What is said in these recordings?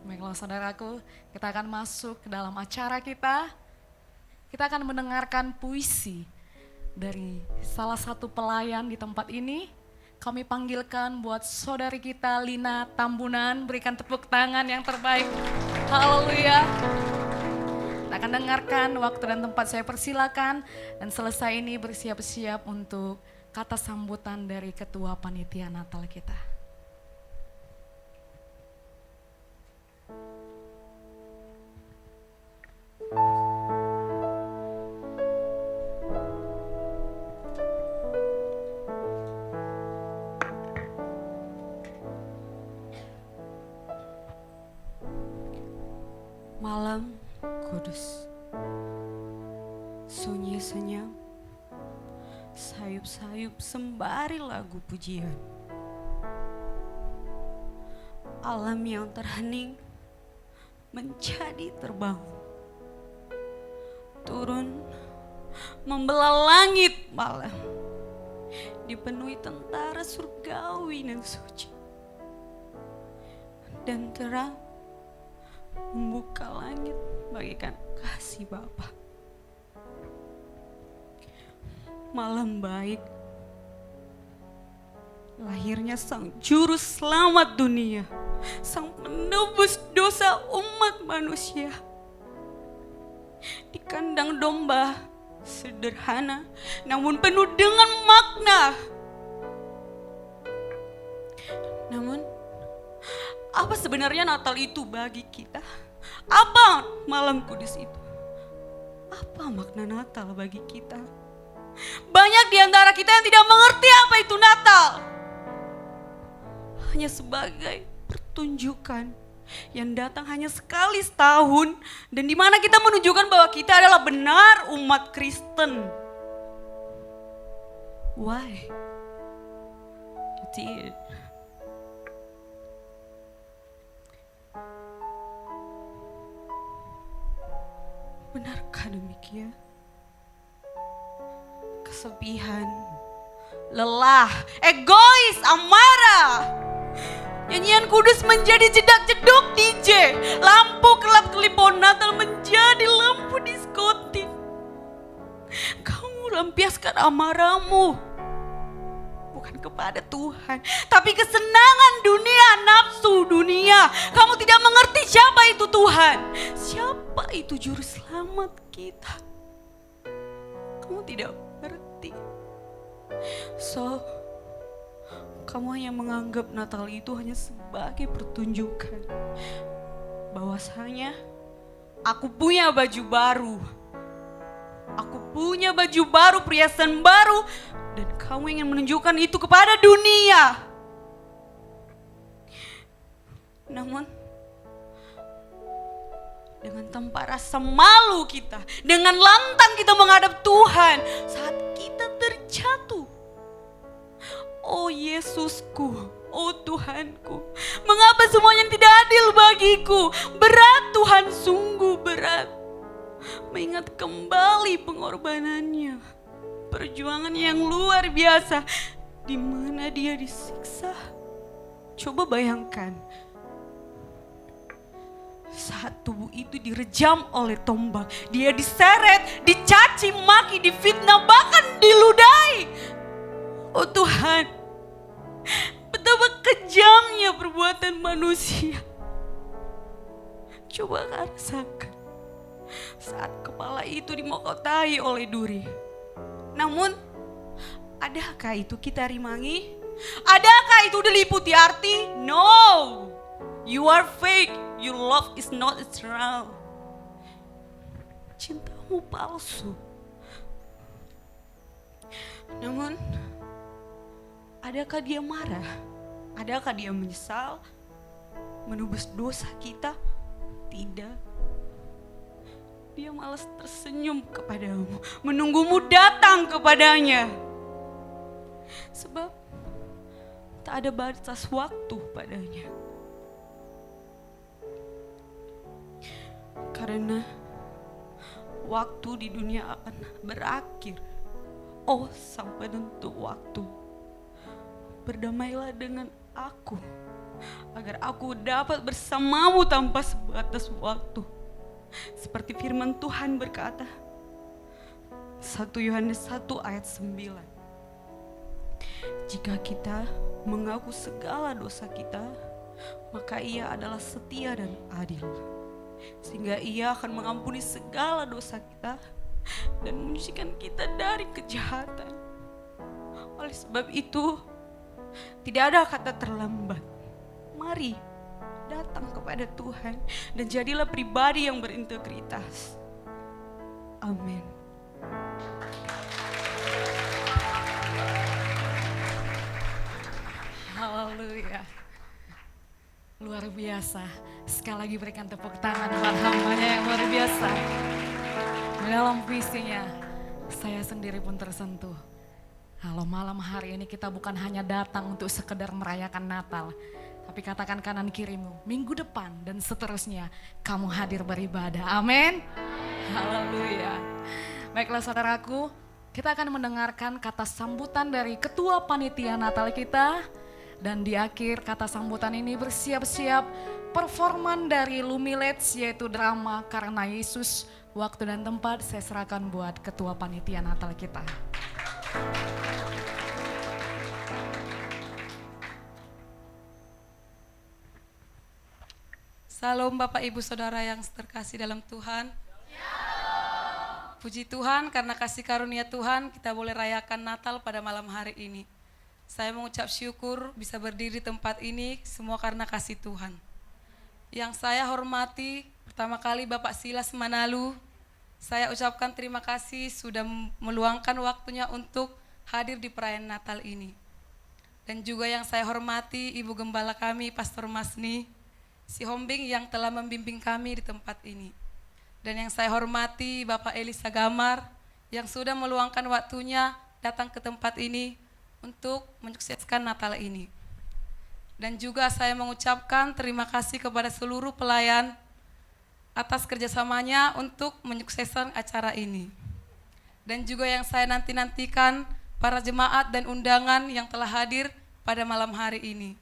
Baiklah saudaraku, kita akan masuk ke dalam acara kita. Kita akan mendengarkan puisi dari salah satu pelayan di tempat ini. Kami panggilkan buat saudari kita Lina Tambunan, berikan tepuk tangan yang terbaik. Haleluya. Kita akan dengarkan, waktu dan tempat saya persilakan. Dan selesai ini bersiap-siap untuk kata sambutan dari Ketua Panitia Natal kita. Malam kudus, sunyi senyap, sayup-sayup sembari lagu pujian. Alam yang terhening menjadi terbangun, turun membelah langit malam, dipenuhi tentara surgawi dan suci, dan terang membuka langit bagaikan kasih Bapa. Malam baik, lahirnya Sang Juru Selamat dunia, Sang penebus dosa umat manusia. Di kandang domba sederhana namun penuh dengan makna. Namun apa sebenarnya Natal itu bagi kita? Apa malam kudus itu? Apa makna Natal bagi kita? Banyak di antara kita yang tidak mengerti apa itu Natal. Hanya sebagai pertunjukan yang datang hanya sekali setahun, dan di mana kita menunjukkan bahwa kita adalah benar umat Kristen. Why? You did. Benarkah demikian? Kesepian, lelah, egois, amarah. Nyanyian kudus menjadi jedak-jeduk DJ. Lampu kelap-kelip pohon Natal menjadi lampu diskotik. Kamu lampiaskan amarahmu bukan kepada Tuhan, tapi kesenangan dunia, nafsu dunia. Kamu tidak mengerti siapa itu Tuhan, siapa itu Juru Selamat kita. Kamu tidak mengerti. So, kamu hanya menganggap Natal itu hanya sebagai pertunjukan. Bahwasanya aku punya baju baru, aku punya baju baru, perhiasan baru, dan kamu ingin menunjukkan itu kepada dunia. Namun dengan tanpa rasa malu kita, dengan lantang kita menghadap Tuhan saat kita terjatuh. Oh Yesusku, oh Tuhanku, mengapa semuanya tidak adil bagiku? Berat Tuhan, sungguh berat. Mengingat kembali pengorbanannya, perjuangan yang luar biasa, di mana dia disiksa. Coba bayangkan, saat tubuh itu direjam oleh tombak, dia diseret, dicaci maki, difitnah, bahkan diludahi. Oh Tuhan, betapa kejamnya perbuatan manusia. Coba rasakan saat kepala itu dimokotai oleh duri. Namun, adakah itu kita rimangi? Adakah itu diliputi arti? No, you are fake. Your love is not eternal. Cintamu palsu. Namun, adakah dia marah? Adakah dia menyesal? Menebus dosa kita? Tidak. Dia malas tersenyum kepadamu, menunggumu datang kepadanya. Sebab tak ada batas waktu padanya. Karena waktu di dunia akan berakhir. Oh, sang penentu waktu, berdamailah dengan aku agar aku dapat bersamamu tanpa sebatas waktu. Seperti firman Tuhan berkata, 1 Yohanes 1 ayat 9. Jika kita mengaku segala dosa kita, maka Ia adalah setia dan adil, sehingga Ia akan mengampuni segala dosa kita dan menyucikan kita dari kejahatan. Oleh sebab itu, tidak ada kata terlambat. Mari datang kepada Tuhan dan jadilah pribadi yang berintegritas. Amin. Haleluya. Luar biasa. Sekali lagi berikan tepuk tangan buat hambanya yang luar biasa. Dalam puisinya, saya sendiri pun tersentuh. Kalau malam hari ini kita bukan hanya datang untuk sekedar merayakan Natal, tapi katakan kanan kirimu, minggu depan dan seterusnya kamu hadir beribadah. Amin. Haleluya. Baiklah saudaraku, kita akan mendengarkan kata sambutan dari ketua panitia Natal kita. Dan di akhir kata sambutan ini bersiap-siap performan dari Lumilets, yaitu drama Karena Yesus. Waktu dan tempat saya serahkan buat ketua panitia Natal kita. Salam Bapak Ibu Saudara yang terkasih dalam Tuhan. Puji Tuhan karena kasih karunia Tuhan kita boleh rayakan Natal pada malam hari ini. Saya mengucap syukur bisa berdiri di tempat ini semua karena kasih Tuhan. Yang saya hormati pertama kali Bapak Silas Manalu, saya ucapkan terima kasih sudah meluangkan waktunya untuk hadir di perayaan Natal ini. Dan juga yang saya hormati Ibu Gembala kami Pastor Masni, si Hombing yang telah membimbing kami di tempat ini. Dan yang saya hormati Bapak Elisa Gamar yang sudah meluangkan waktunya datang ke tempat ini untuk menyukseskan Natal ini. Dan juga saya mengucapkan terima kasih kepada seluruh pelayan atas kerjasamanya untuk menyukseskan acara ini. Dan juga yang saya nanti-nantikan para jemaat dan undangan yang telah hadir pada malam hari ini.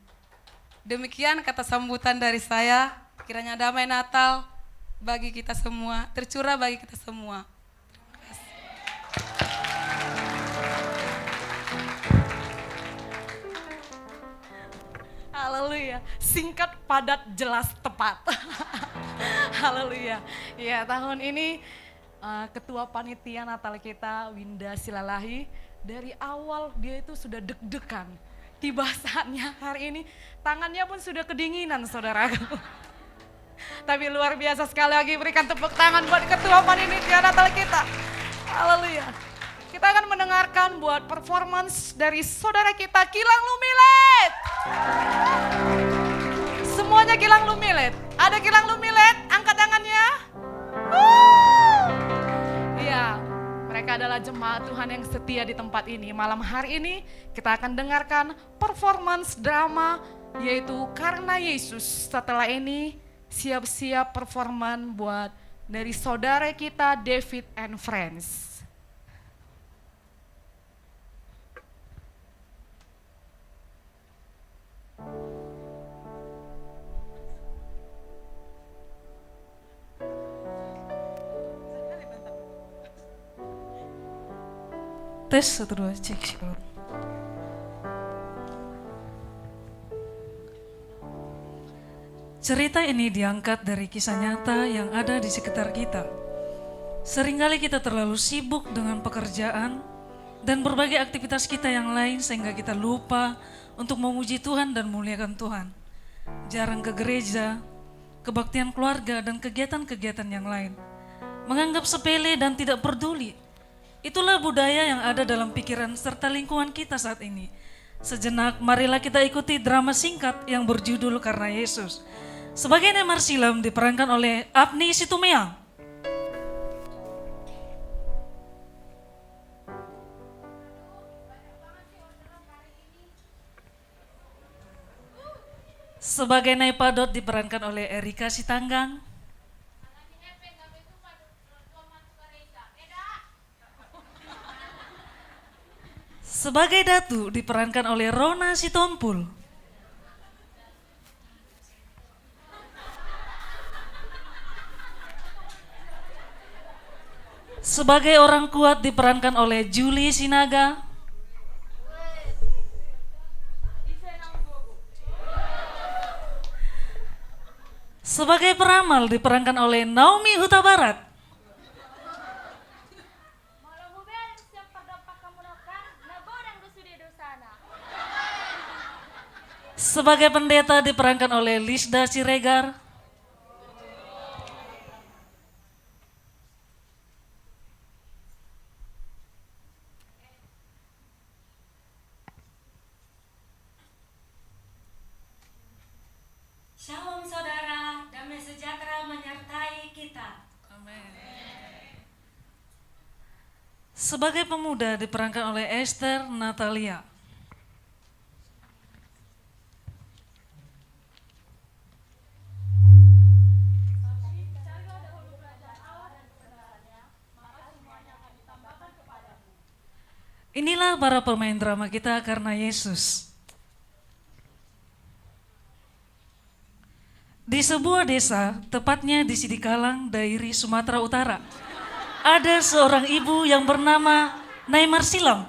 Demikian kata sambutan dari saya, kiranya damai Natal bagi kita semua, tercurah bagi kita semua. Terima kasih. Haleluya, singkat, padat, jelas, tepat. Haleluya. Ya, tahun ini ketua panitia Natal kita Winda Silalahi, dari awal dia itu sudah deg-degan. Tiba saatnya hari ini tangannya pun sudah kedinginan saudaraku. Tapi luar biasa, sekali lagi berikan tepuk tangan buat ketua panitia Natal kita. Haleluya. Kita akan mendengarkan buat performance dari saudara kita Gilang Lumilet. Semuanya Gilang Lumilet. Ada Gilang Lumilet? Angkat tangannya. Iya, mereka adalah jemaat Tuhan yang setia di tempat ini. Malam hari ini kita akan dengarkan performance drama yaitu Karena Yesus. Setelah ini siap-siap performan buat dari saudara kita David and Friends. Tes 1 2 cek syukur. Cerita ini diangkat dari kisah nyata yang ada di sekitar kita. Seringkali kita terlalu sibuk dengan pekerjaan dan berbagai aktivitas kita yang lain sehingga kita lupa untuk memuji Tuhan dan memuliakan Tuhan. Jarang ke gereja, kebaktian keluarga dan kegiatan-kegiatan yang lain. Menganggap sepele dan tidak peduli. Itulah budaya yang ada dalam pikiran serta lingkungan kita saat ini. Sejenak marilah kita ikuti drama singkat yang berjudul Karena Yesus. Sebagai Nemar Silam diperankan oleh Apni Situmeang. Sebagai Nai Padot diperankan oleh Erika Sitanggang. Sebagai Datu diperankan oleh Rona Sitompul. Sebagai orang kuat diperankan oleh Julie Sinaga. Sebagai peramal diperankan oleh Naomi Huta Barat. Sebagai pendeta diperankan oleh Lisda Siregar. Shalom saudara, damai sejahtera menyertai kita. Sebagai pemuda diperankan oleh Esther Natalia. Inilah para pemain drama kita karena Yesus. Di sebuah desa, tepatnya di Sidikalang, Dairi, Sumatera Utara, ada seorang ibu yang bernama Naimar Silam.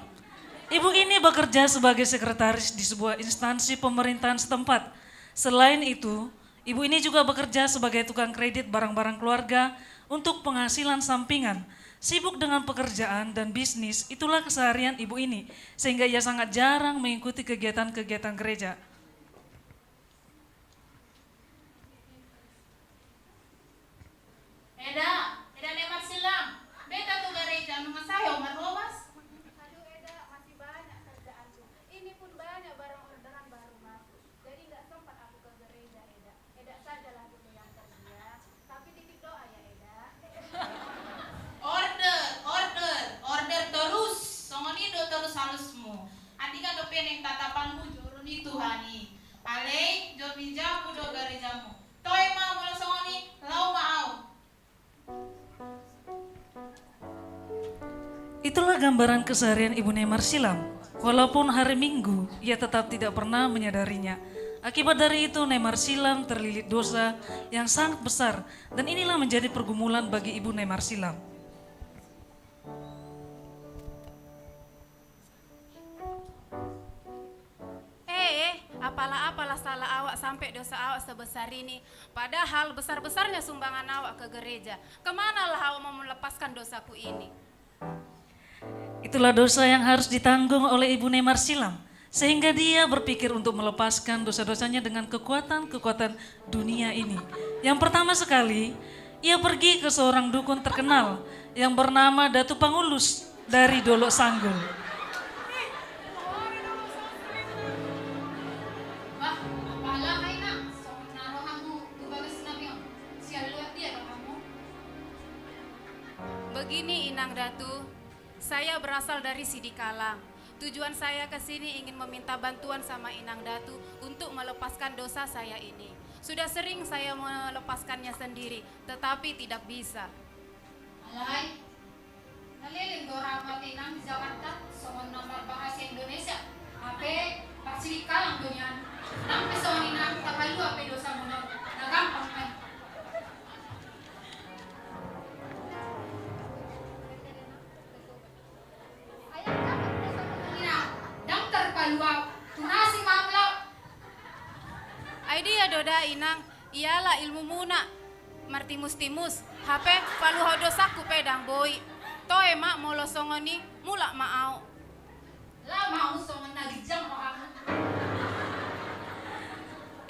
Ibu ini bekerja sebagai sekretaris di sebuah instansi pemerintahan setempat. Selain itu, ibu ini juga bekerja sebagai tukang kredit barang-barang keluarga untuk penghasilan sampingan. Sibuk dengan pekerjaan dan bisnis, itulah keseharian ibu ini, sehingga ia sangat jarang mengikuti kegiatan-kegiatan gereja. Eda Nemat Silam. Beta tuh gereja nama saya Omar Lobas. Aduh Eda, masih banyak kerjaanku. Ini pun banyak barang orderan baru masuk. Jadi nggak sempat aku ke gereja Eda. Eda sajalah dulu yang kerja. Tapi titip doa ya Eda. Order terus. Songonido terus halusmu. Adika do peneng tatapanmu jorun itu hani. Alei do pinjamu do gerejamu. Toy mau mula songoni lau mau. Itulah gambaran keseharian Ibu Naimar Silam. Walaupun hari Minggu, ia tetap tidak pernah menyadarinya. Akibat dari itu, Naimar Silam terlilit dosa yang sangat besar, dan inilah menjadi pergumulan bagi Ibu Naimar Silam. Apalah salah awak sampai dosa awak sebesar ini. Padahal besar-besarnya sumbangan awak ke gereja. Kemanalah awak mau melepaskan dosaku ini? Itulah dosa yang harus ditanggung oleh Ibu Naimar Silam, sehingga dia berpikir untuk melepaskan dosa-dosanya dengan kekuatan-kekuatan dunia ini. Yang pertama sekali, ia pergi ke seorang dukun terkenal yang bernama Datu Pangulus dari Dolok Sanggul. Begini Inang Datu, saya berasal dari Sidikalang. Tujuan saya ke sini ingin meminta bantuan sama Inang Datu untuk melepaskan dosa saya ini. Sudah sering saya melepaskannya sendiri, tetapi tidak bisa. Alay. Naliling dorang matinang di Jakarta songon nomor bahasa Indonesia. Ape Pasikalang dunyan. Nang pesoni nang takalu ape dosa munor. Nagampang kan. Tunasi mamlau. Idea doda Inang, ialah ilmu muna. Martimus-timus, HP paluho dosaku pedang boy. Toe mak molo songoni, mulak maau. Lah mau songon nagijang rohamu.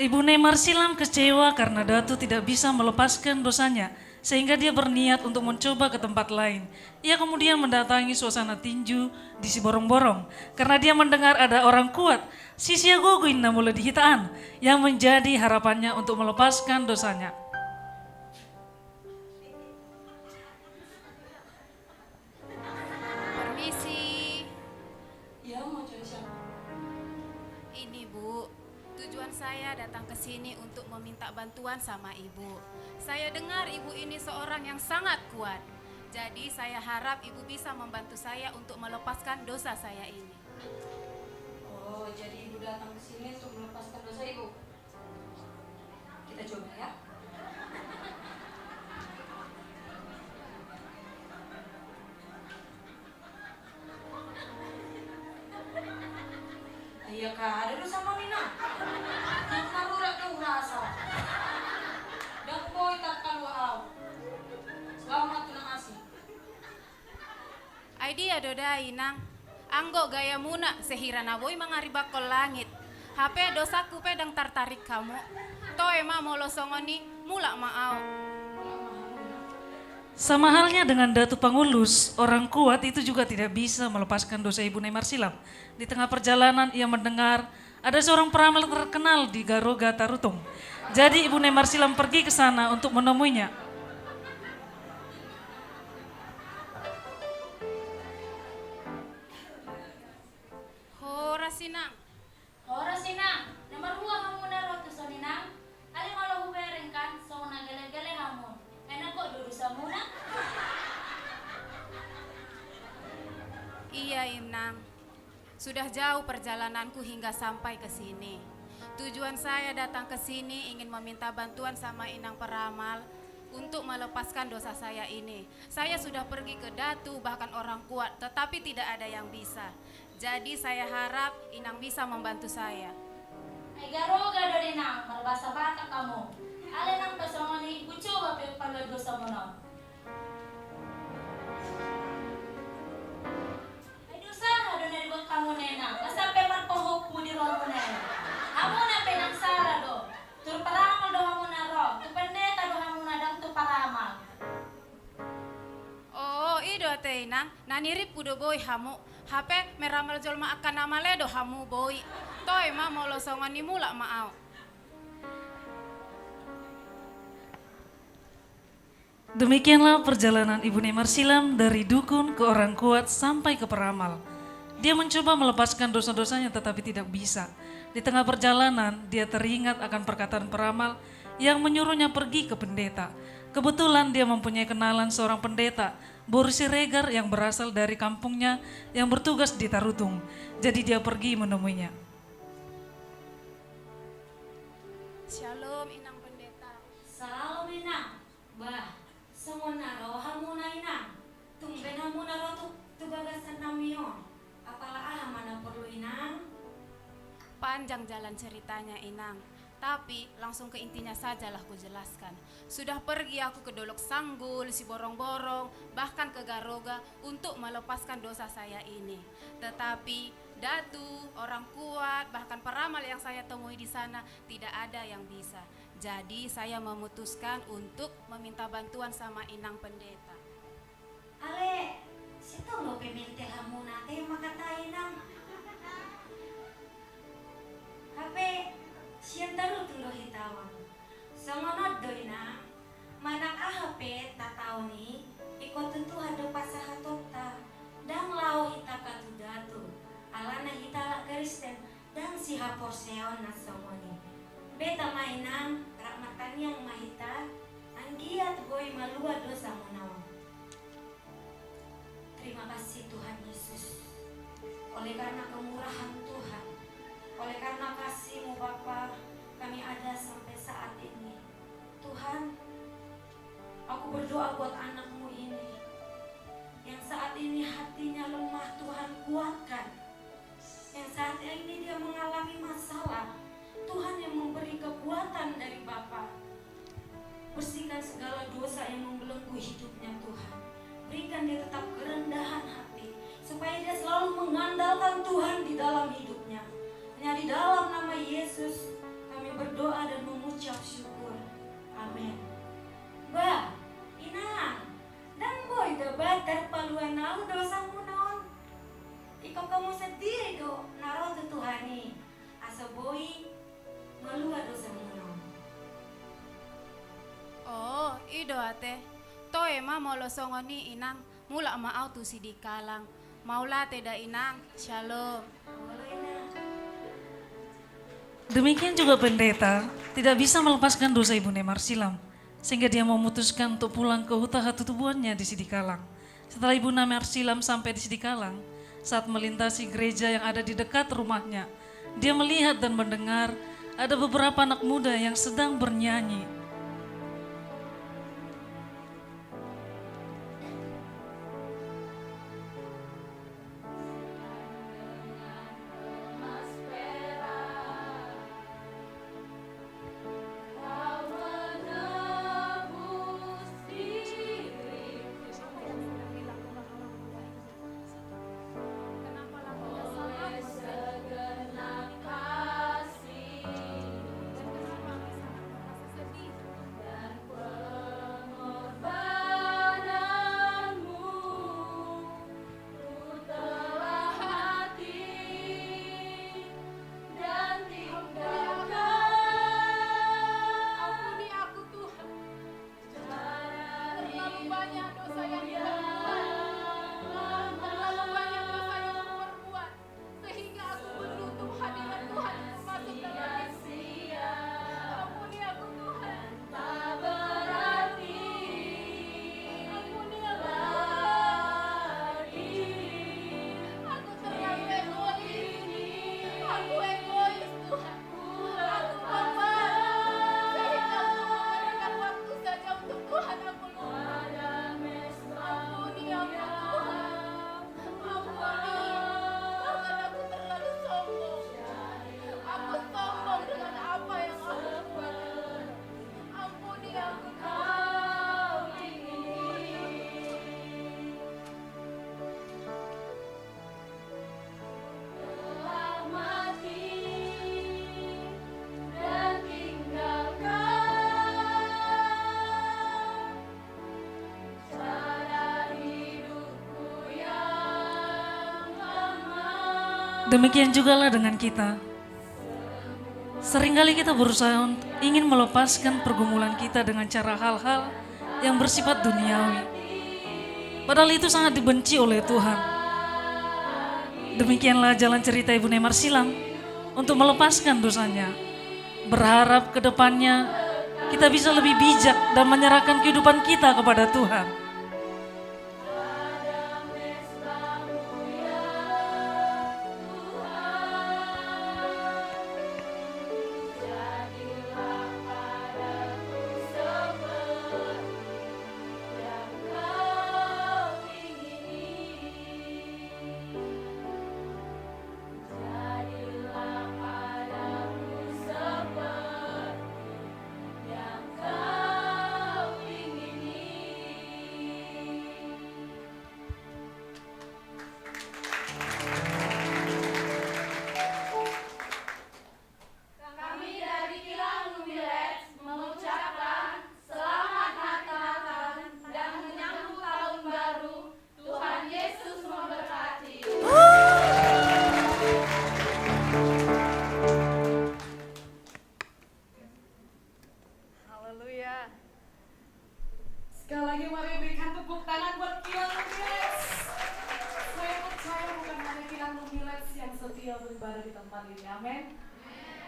Ibu Naimar Silam kecewa karena Datu tidak bisa melepaskan dosanya, sehingga dia berniat untuk mencoba ke tempat lain. Ia kemudian mendatangi suasana tinju di Siborong-borong, karena dia mendengar ada orang kuat, Sisia Goguin namula di Hitaan, yang menjadi harapannya untuk melepaskan dosanya. Permisi. Ya, mau cari siapa? Ini Bu, tujuan saya datang ke sini untuk meminta bantuan sama Ibu. Saya dengar Ibu ini seorang yang sangat kuat. Jadi saya harap Ibu bisa membantu saya untuk melepaskan dosa saya ini. Oh, jadi ibu datang ke sini untuk melepaskan dosa ibu. Kita coba ya. ka, ada dosa mo nina. Nak narura ka urasa. Dak boy tak kalwaaw. Selamat tunang asih. Ay dia dodai nang. Anggo gaya muna sehira na boy mangaribak kol langit. HP dosaku pedang tertarik kamu. Toe ma molosongoni mula maau. Sama halnya dengan Datu Pangulus, orang kuat itu juga tidak bisa melepaskan dosa Ibu Nemar Silam. Di tengah perjalanan ia mendengar ada seorang peramal terkenal di Garoga Tarutung. Jadi Ibu Nemar Silam pergi ke sana untuk menemuinya. Hora sinang. Ora sinang, nomor 2 kamu na roto sa ninang. Ali kalau hubereng kan, so nagale-gale hamon. Enak kok dulu sa muna. Iya Imnang. Sudah jauh perjalananku hingga sampai ke sini. Tujuan saya datang ke sini ingin meminta bantuan sama Inang Peramal untuk melepaskan dosa saya ini. Saya sudah pergi ke Datu bahkan orang kuat, tetapi tidak ada yang bisa. Jadi saya harap Inang bisa membantu saya. Ay garoga do ninang, malbasa bata kamu. Ali nang pasongan ni buco ba pagpalado sa muna. Ay dosa, hado na ribot kamu nena. Basta pe marpohok mo di ro mo nena. Amo na penangsara do. Tur paramal do hamo na ro. Tu pendeta do hamo na dang tu paramal. Oh, ido ate Inang, nanirip udo boy hamu. HP meramal jolma akan nama ledo hamu boy. Toy ma molosongan ni mula maau. Demikianlah perjalanan Ibu Nemar Silam dari dukun ke orang kuat sampai ke peramal. Dia mencoba melepaskan dosa-dosanya tetapi tidak bisa. Di tengah perjalanan dia teringat akan perkataan peramal yang menyuruhnya pergi ke pendeta. Kebetulan dia mempunyai kenalan seorang pendeta, Boris Siregar yang berasal dari kampungnya yang bertugas di Tarutung. Jadi dia pergi menemuinya. Shalom Inang Pendeta. Salam ninang. Bah, semua naro hamo na inang. Tumben hamo na ro tu bagasan namion. Apala mana perlu inang? Panjang jalan ceritanya Inang, tapi langsung ke intinya sajalah ku jelaskan. Sudah pergi aku ke Dolok Sanggul, si Borong-Borong, bahkan ke Garoga untuk melepaskan dosa saya ini. Tetapi Datu, orang kuat, bahkan peramal yang saya temui di sana tidak ada yang bisa. Jadi saya memutuskan untuk meminta bantuan sama Inang Pendeta. Ale, situ lo pemilte hamo natin makatain nang. Hape, siyan taro tundo hitawan. Sangonod do ina, manang ahape tataw ni, ikot tentu hado pasahatot ta, dang lao hita katudatu, ala na hita Kristen, dang si haporseon na songoni. Beta mainang, rakmatan yang mahita, anggiat boy malua dosa munaw. Terima kasih Tuhan Yesus, oleh karena kemurahan Tuhan, oleh karena kasih-Mu Bapa, kami ada sampai saat ini. Tuhan, aku berdoa buat anak-Mu ini, yang saat ini hatinya lemah, Tuhan kuatkan. Yang saat ini dia mengalami masalah, Tuhan yang memberi kekuatan dari Bapa. Bersihkan segala dosa yang membelenggu hidupnya Tuhan. Berikan dia tetap kerendahan hati, supaya dia selalu mengandalkan Tuhan di dalam hidupnya. Hanya di dalam nama Yesus kami berdoa dan mengucap syukur. Amin. Ba, inang, dan boy debat terpaluan nau dosa naon. Ikaw kamu sendiri do naro tutuhani. Asa boy malua dosa naon. Oh, ido ate. Toe ma molosongoni Inang, mula maau tu si dikalang. Maula teda Inang, shalom. Wala inang. Demikian juga pendeta tidak bisa melepaskan dosa Ibu Nemar Silam, sehingga dia memutuskan untuk pulang ke huta hatutubuannya di Sidikalang. Setelah Ibu Nemar Silam sampai di Sidikalang, saat melintasi gereja yang ada di dekat rumahnya, dia melihat dan mendengar ada beberapa anak muda yang sedang bernyanyi. Mas banyak dosa yang kita perbuat. Terlalu banyak dosa yang aku perbuat. Sehingga aku menutup hadirat Tuhan untuk masuk dalam hidup. Ampuni aku Tuhan. Tak berarti. Ampuni aku Tuhan. Aku terlalu egois. Aku egois Tuhan. Aku bapak. Sehingga aku memberikan waktu saja untuk Tuhan aku lupa. Ampuni aku Tuhan. Ampuni. Bahkan aku terlalu sombong. Aku sombong dengan apa yang aku buat. Ampuni aku Tuhan. Telah mati dan tinggalkan cara hidupku yang lama. Demikian jugalah dengan kita. Seringkali kita berusaha ingin melepaskan pergumulan kita dengan cara hal-hal yang bersifat duniawi. Padahal itu sangat dibenci oleh Tuhan. Demikianlah jalan cerita Ibu Nemar Silang untuk melepaskan dosanya. Berharap ke depannya kita bisa lebih bijak dan menyerahkan kehidupan kita kepada Tuhan. Kami dari Kilang Lumilet mengucapkan selamat Natal dan menyambut tahun baru. Tuhan Yesus memberkati. Haleluya. Sekali lagi mari berikan tepuk tangan buat Kilang Lumilet. Saya percaya bukan hanya Kilang Lumilet yang setia beribadah di tempat ini. Amin.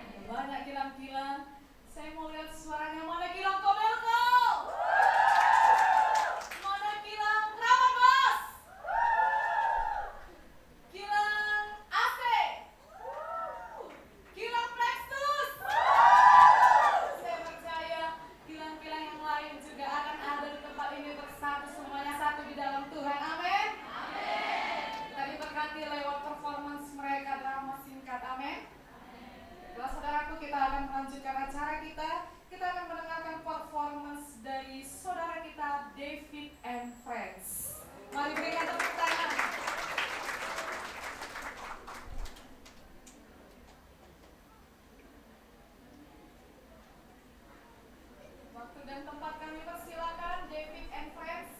Ada banyak kilang-kilang. Saya mau lihat suaranya. Mana kilang Kobelko? Mana kilang Keramat Bos? Kilang AC? Kilang Plexus? Saya percaya kilang-kilang yang lain juga akan ada di tempat ini bersatu, semuanya satu di dalam Tuhan. Amin. Kita diberkati lewat performance mereka drama singkat. Amin. Baiklah saudaraku, kita akan melanjutkan acara kita. Kita akan mendengarkan performance dari saudara kita David and Friends. Mari berikan tepuk tangan. Waktu dan tempat kami persilakan David and Friends.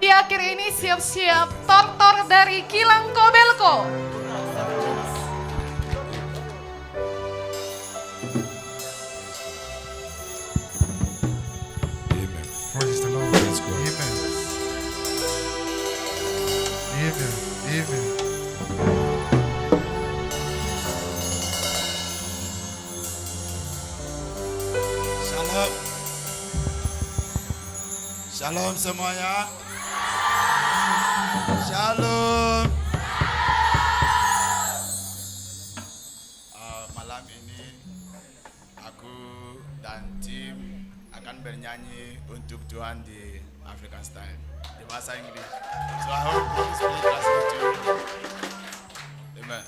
Di akhir ini siap-siap tortor dari Kilang Kobelko. Amen. Praise the Lord. Praise God. Amen. Amen. Amen. Shalom. Shalom semuanya. Shalom. Malam ini aku dan tim akan bernyanyi untuk Tuhan di African style di bahasa Inggris. So I hope this will translate to you. Amen.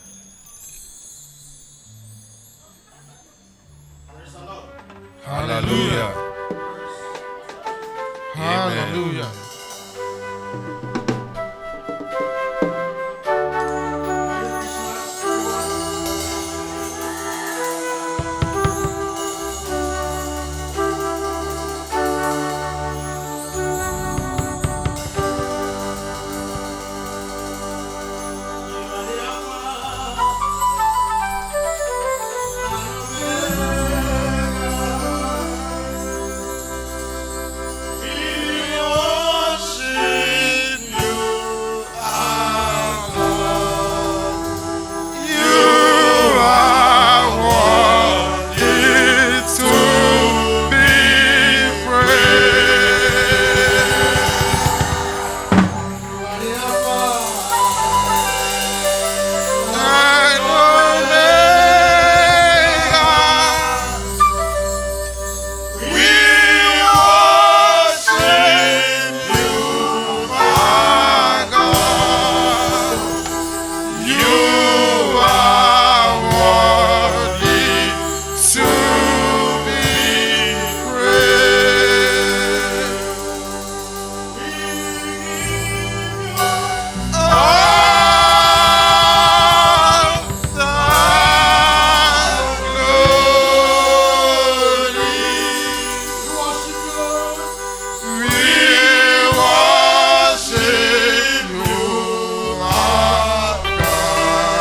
We worship you, our God.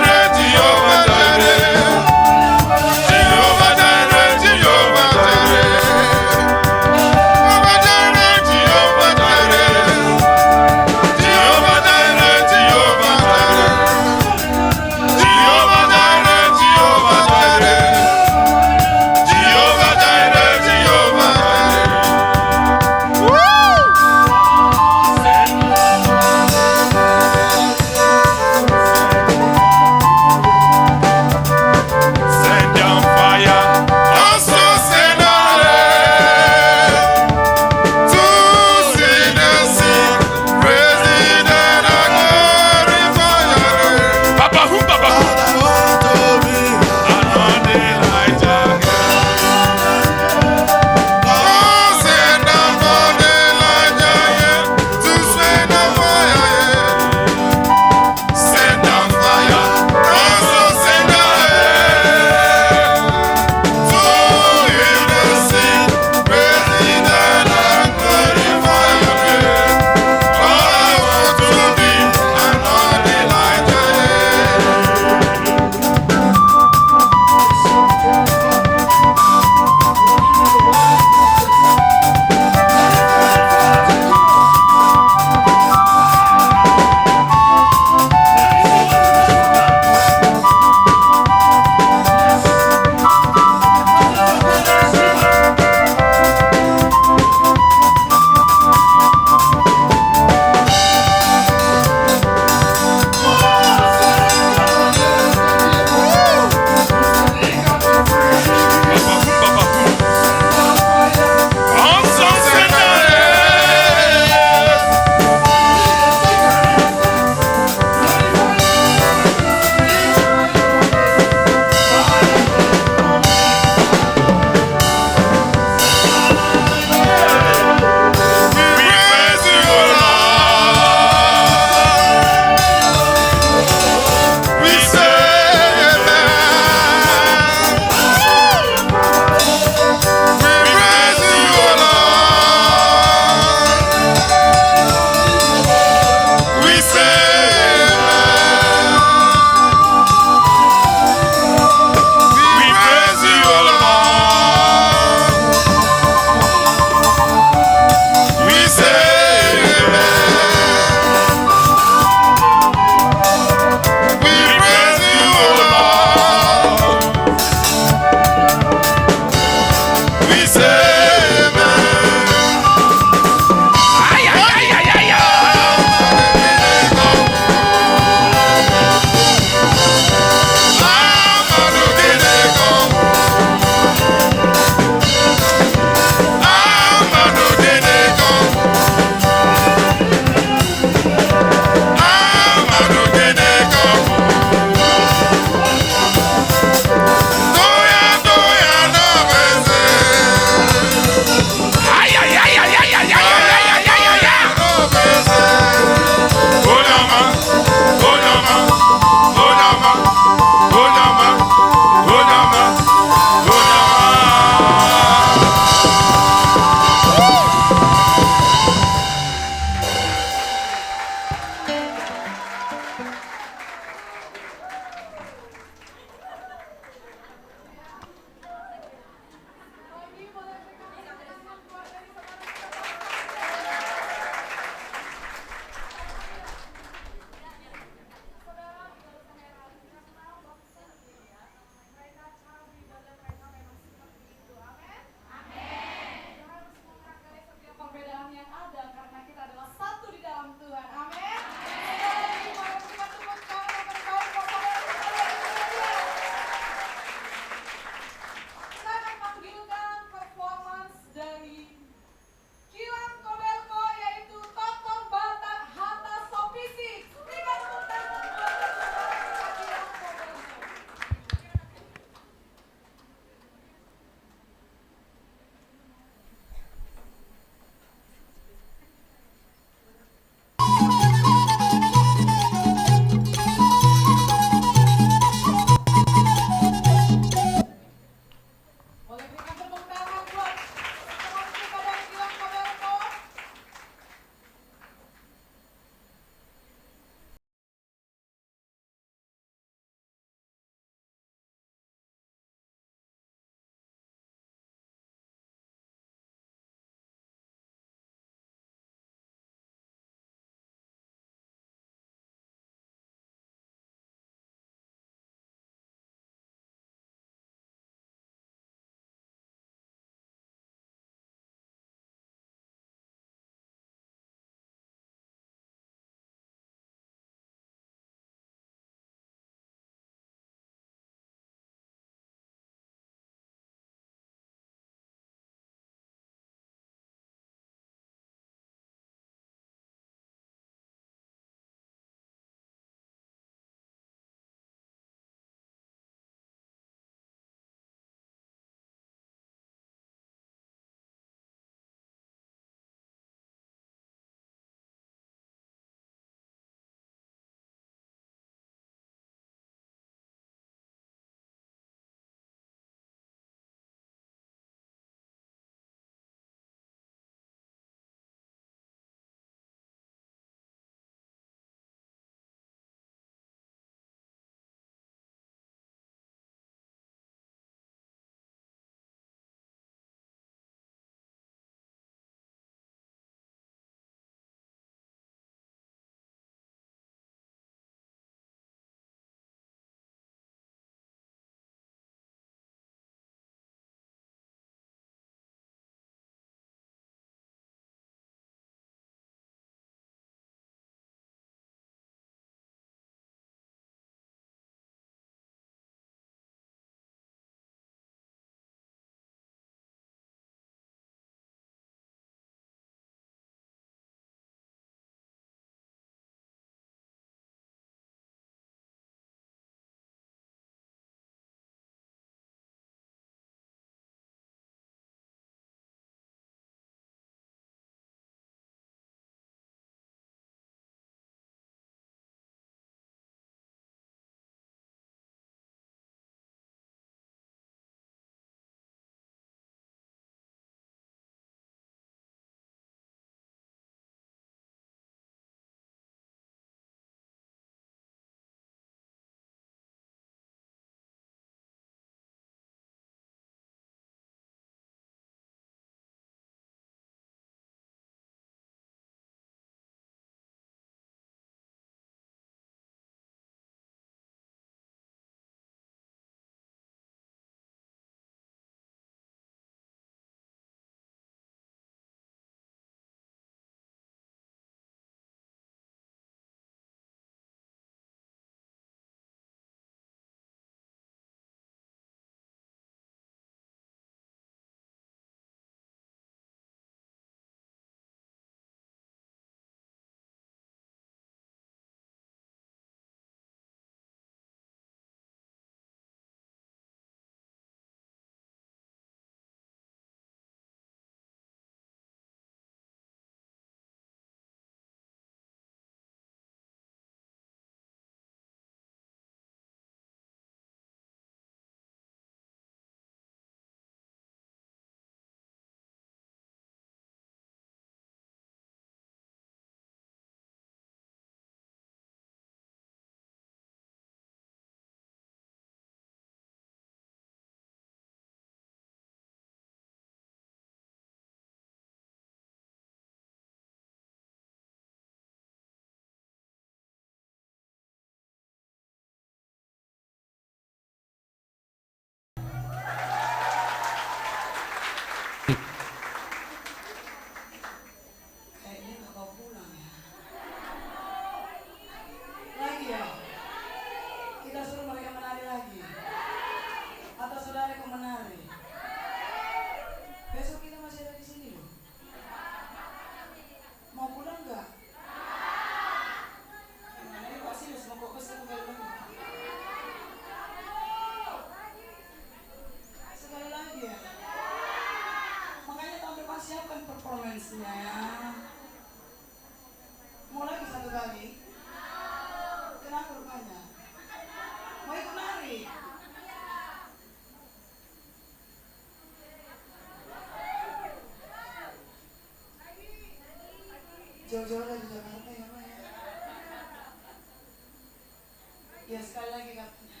Ya sekali lagi katanya.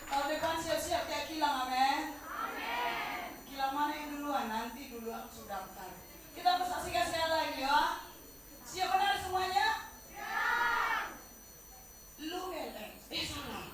Kalau depan siap-siap kayak kilang, amin. Kilang mana yang duluan? Nanti dulu aku sudah daftar. Kita bersaksikan sekali lagi ya. Siap benar semuanya? Lu salah.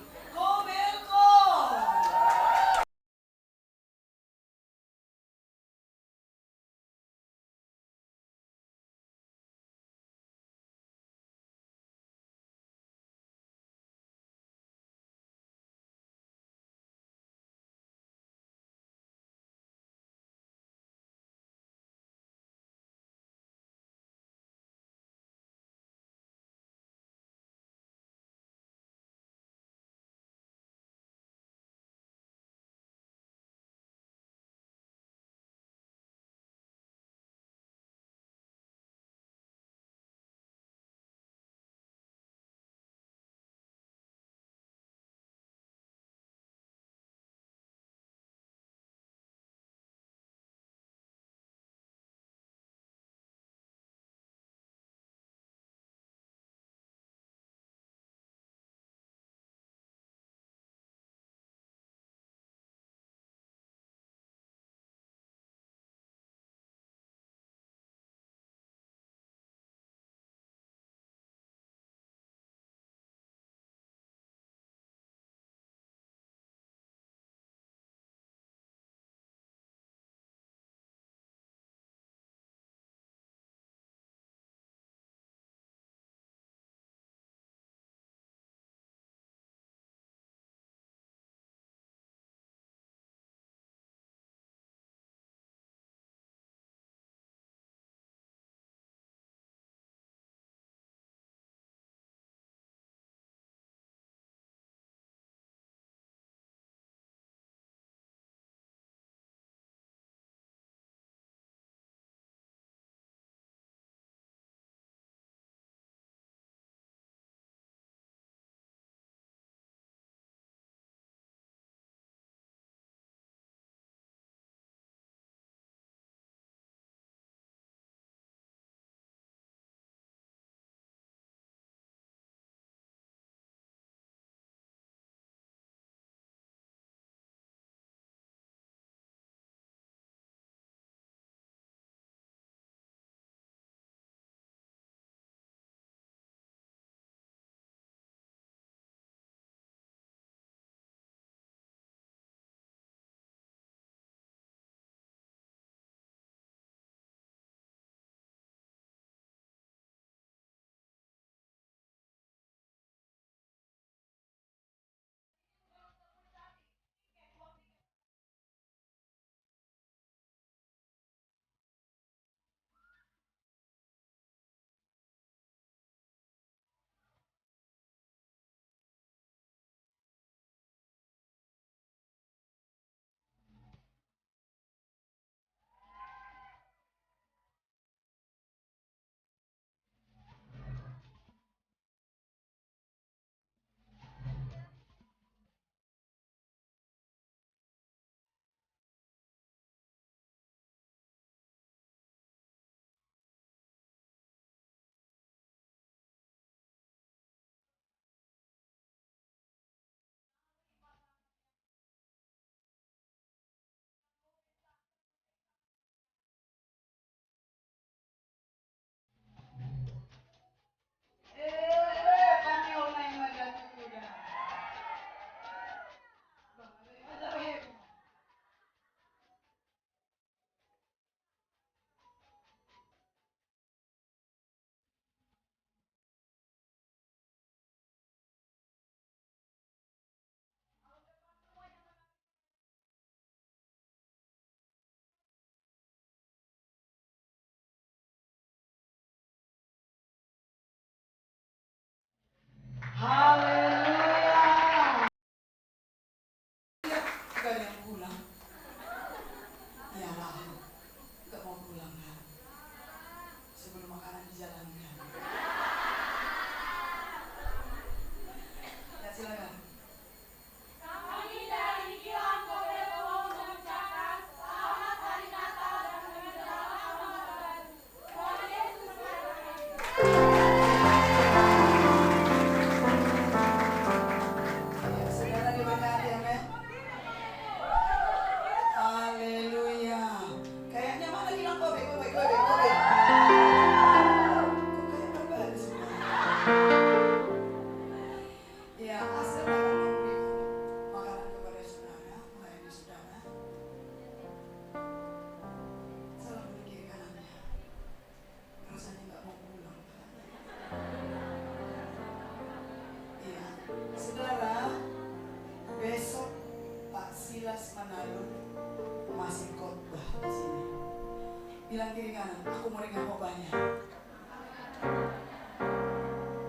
aku mau dengar khotbahnya.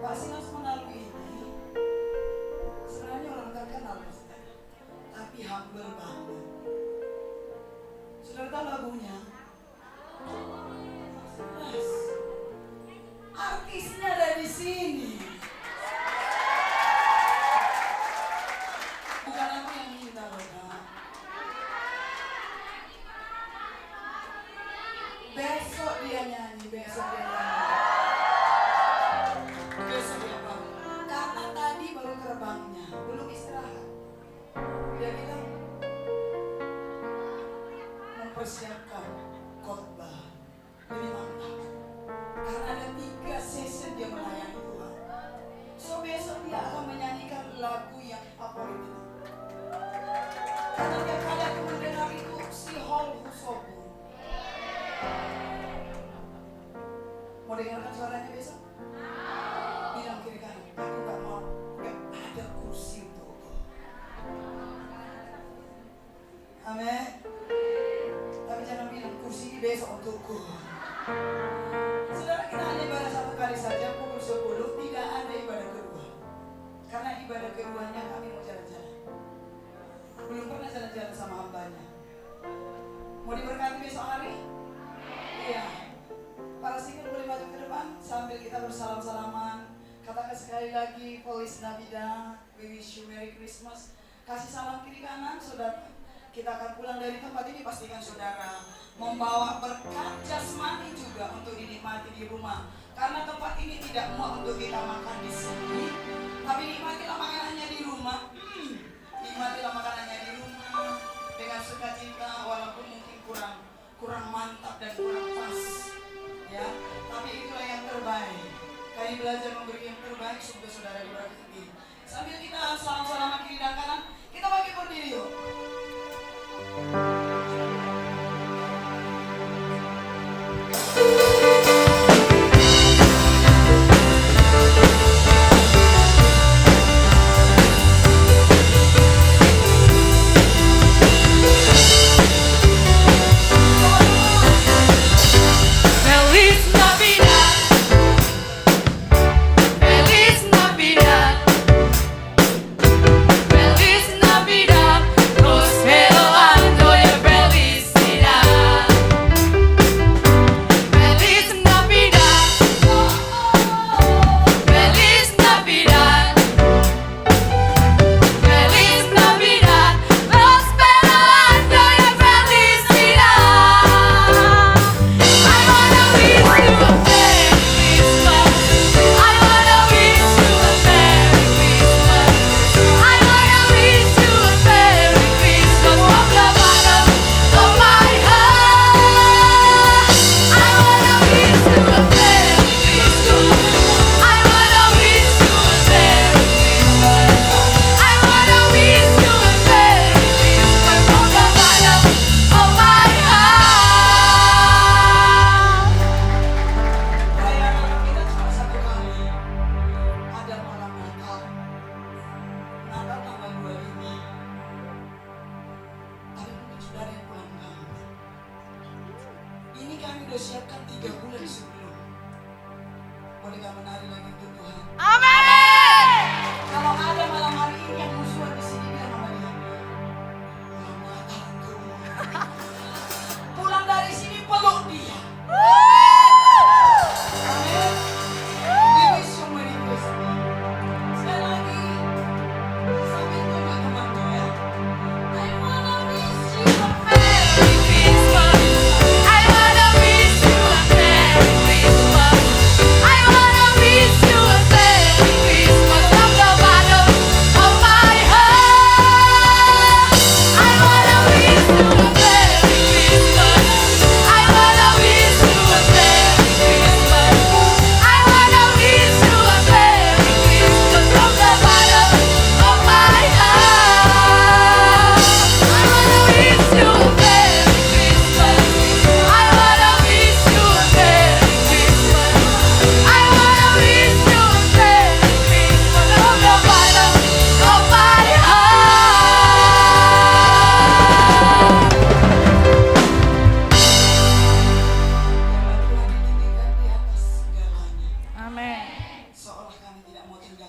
Pasti harus melalui ini. Sebenarnya orang terkenal Ustaz, tapi humble banget. Saudara tahu lagunya? Yes. Artisnya ada di sini. Bukan aku yang minta loh, Kak. Besok dia nyanyi, besok dia nyanyi. Besok dia bangun. Karena tadi baru terbangnya, belum istirahat. Dia bilang mempersiapkan khotbah lebih mantap. Karena ada 3 sesi dia melayani Tuhan. So besok dia akan menyanyikan lagu yang favorit itu. Karena tiap kali aku mendengar itu si Hol Husobu. Mau dengarkan suaranya besok? Bilang kiri kanan, aku gak mau, gak ada kursi untukku. Amin. Tapi jangan bilang kursi ini besok untukku. Saudara, kita hanya ibadah 1 kali saja pukul 10, tidak ada ibadah kedua. Karena ibadah keduanya kami mau jalan-jalan. Belum pernah jalan-jalan sama hambanya. Mau diberkati besok hari? Iya. Para single boleh maju ke depan sambil kita bersalam-salaman. Katakan sekali lagi, Feliz Navidad, we wish you Merry Christmas. Kasih salam kiri kanan, saudara. Kita akan pulang dari tempat ini, pastikan saudara membawa berkat jasmani juga untuk dinikmati di rumah. Karena tempat ini tidak mau untuk kita makan di sini, tapi nikmatilah makanannya di rumah. Nikmatilah makanannya di rumah dengan sukacita, walaupun mungkin kurang mantap dan kurang pas, ya. Tapi itulah yang terbaik. Kami belajar memberi yang terbaik supaya saudara diberkati. Sambil kita salam-salaman kiri dan kanan, kita bagi berdiri yuk. I wanna wish you a Merry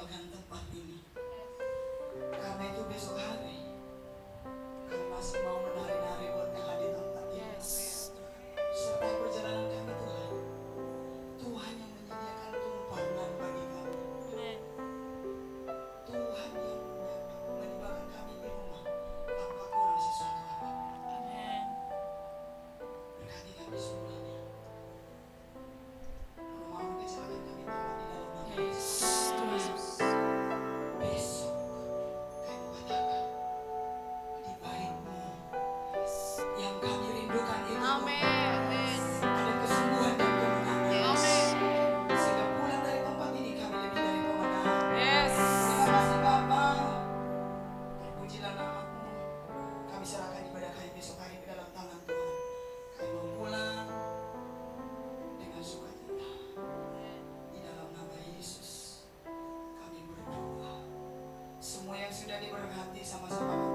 meninggalkan tempat ini. Karena itu besok hari kami masih mau menari-nari buat Tuhan di tempat ini. Serta perjalanan kami Tuhan, Tuhan yang menyediakan tumpangan bagi kami. Tuhan yang menyebabkan kami di rumah tanpa kurang sesuatu apapun. Berkati kami semuanya. Mau kecelakaan kami Tuhan di dalam nama Yesus. Besok kami katakan di baitmu yang kami rindukan itu ada kesembuhan dan kemenangan. Sehingga pulang dari tempat ini kami lebih dari pemenang. Terima kasih Bapa. Terpujilah namamu. Kami serahkan ibadah kami besok hari ke dalam tangan Tuhan. Kami mau pulang dengan sukacita. Di dalam nama Yesus kami berdoa. Semua yang sudah diberkati sama-sama